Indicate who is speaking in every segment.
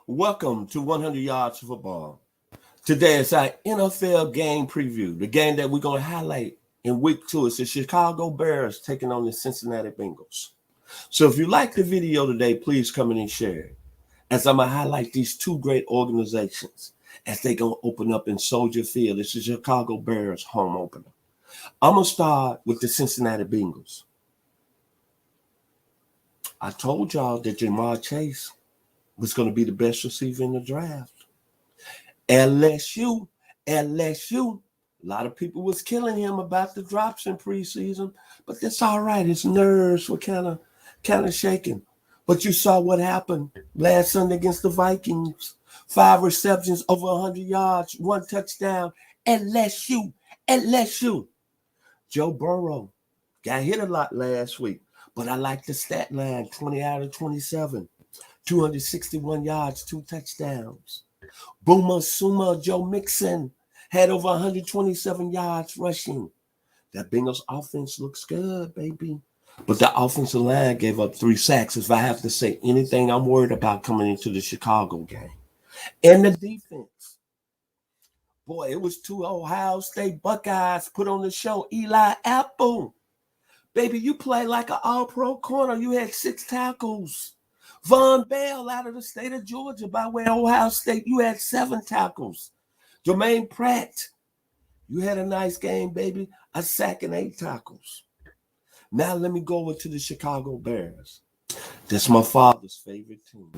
Speaker 1: Welcome to 100 Yards Football. Today is our NFL game preview. The game that we're going to highlight in week 2 is the Chicago Bears taking on the Cincinnati Bengals. So if you like the video today, please come in and share it, as I'm going to highlight these two great organizations as they're going to open up in Soldier Field. It's the Chicago Bears home opener. I'm going to start with the Cincinnati Bengals. I told y'all that Jamar Chase was going to be the best receiver in the draft. LSU. A lot of people was killing him about the drops in preseason, but that's all right. His nerves were kind of shaking. But you saw what happened last Sunday against the Vikings. 5 receptions, over 100 yards, 1 touchdown. LSU. Joe Burrow got hit a lot last week, but I like the stat line, 20 out of 27. 261 yards, 2 touchdowns. Boomer Suma Joe Mixon had over 127 yards rushing. That Bengals offense looks good, baby. But the offensive line gave up 3 sacks. If I have to say anything I'm worried about coming into the Chicago game. And the defense. Boy, it was 2 Ohio State Buckeyes put on the show. Eli Apple. Baby, you play like an all-pro corner. You had 6 tackles. Von Bell out of the state of Georgia by way of Ohio State, you had 7 tackles. Jermaine Pratt, you had a nice game, baby. A sack and 8 tackles. Now let me go over to the Chicago Bears. That's my father's favorite team.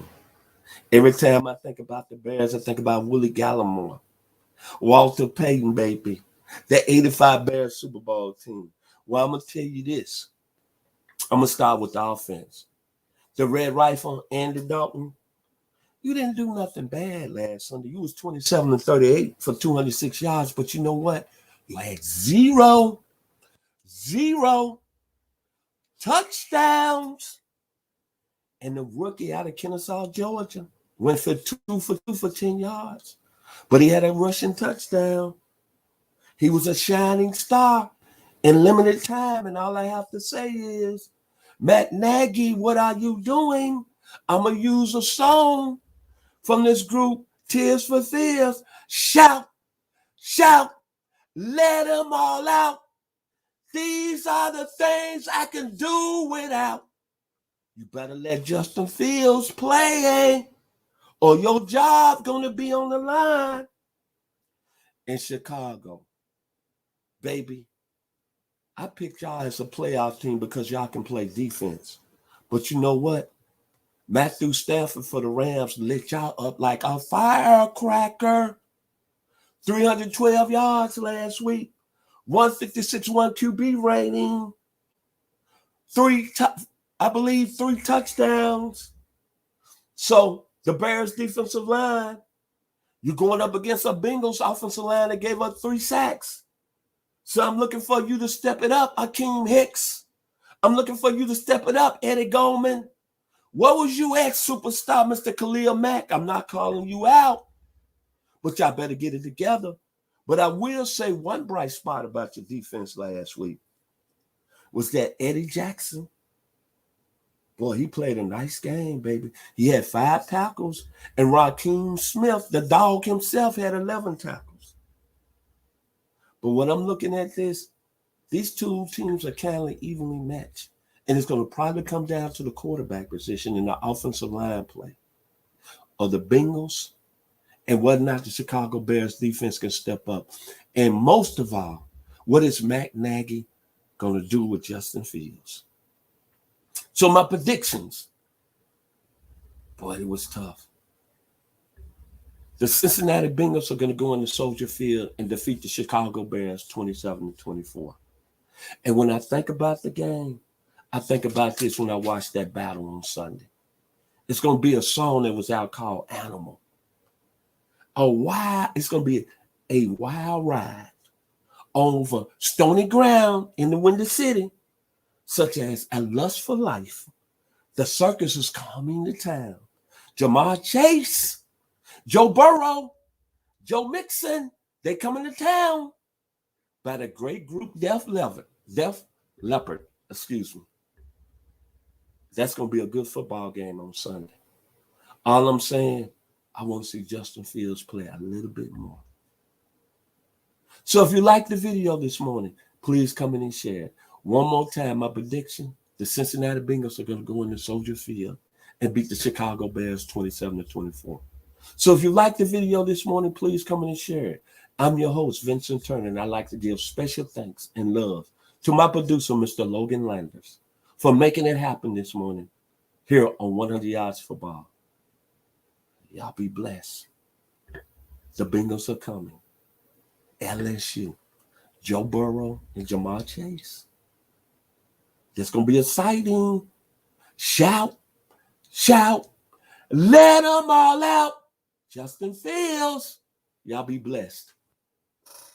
Speaker 1: Every time I think about the Bears, I think about Willie Gallimore, Walter Payton, baby. That 85 Bears Super Bowl team. Well, I'm going to tell you this. I'm going to start with the offense. The Red Rifle, Andy Dalton, you didn't do nothing bad last Sunday. You was 27-38 for 206 yards, but you know what? You had zero touchdowns. And the rookie out of Kennesaw, Georgia, went for 2 for 10 yards. But he had a rushing touchdown. He was a shining star in limited time, and all I have to say is, Matt Nagy, what are you doing? I'm going to use a song from this group, Tears for Fears. Shout, let them all out. These are the things I can do without. You better let Justin Fields play, or your job going to be on the line. In Chicago, baby, I picked y'all as a playoff team because y'all can play defense. But you know what? Matthew Stafford for the Rams lit y'all up like a firecracker. 312 yards last week. 156-1 QB rating. 3 touchdowns. So the Bears defensive line, you're going up against a Bengals offensive line that gave up 3 sacks. So I'm looking for you to step it up, Akeem Hicks. I'm looking for you to step it up, Eddie Goldman. What was you ex-superstar, Mr. Khalil Mack? I'm not calling you out, but y'all better get it together. But I will say one bright spot about your defense last week was that Eddie Jackson. Boy, he played a nice game, baby. He had 5 tackles, and Rakeem Smith, the dog himself, had 11 tackles. But when I'm looking at this, these two teams are kind of evenly matched. And it's going to probably come down to the quarterback position and the offensive line play of the Bengals and whether or not the Chicago Bears defense can step up. And most of all, what is Matt Nagy going to do with Justin Fields? So my predictions, boy, it was tough. The Cincinnati Bengals are going to go into Soldier Field and defeat the Chicago Bears 27-24. And when I think about the game, I think about this when I watched that battle on Sunday. It's going to be a song that was out called Animal. It's going to be a wild ride over stony ground in the Windy City, such as A Lust for Life. The circus is coming to town. Jamar Chase, Joe Burrow, Joe Mixon, they coming to town by the great group Def Leppard. That's going to be a good football game on Sunday. All I'm saying, I want to see Justin Fields play a little bit more. So if you like the video this morning, please come in and share it. One more time, my prediction, the Cincinnati Bengals are going to go into Soldier Field and beat the Chicago Bears 27-24. So if you like the video this morning, please come in and share it. I'm your host, Vincent Turner, and I'd like to give special thanks and love to my producer, Mr. Logan Landers, for making it happen this morning here on 100 Yards for Ball. Y'all be blessed. The Bengals are coming. LSU, Joe Burrow and Jamar Chase. It's going to be exciting. Shout, shout, let them all out. Justin Fields. Y'all be blessed.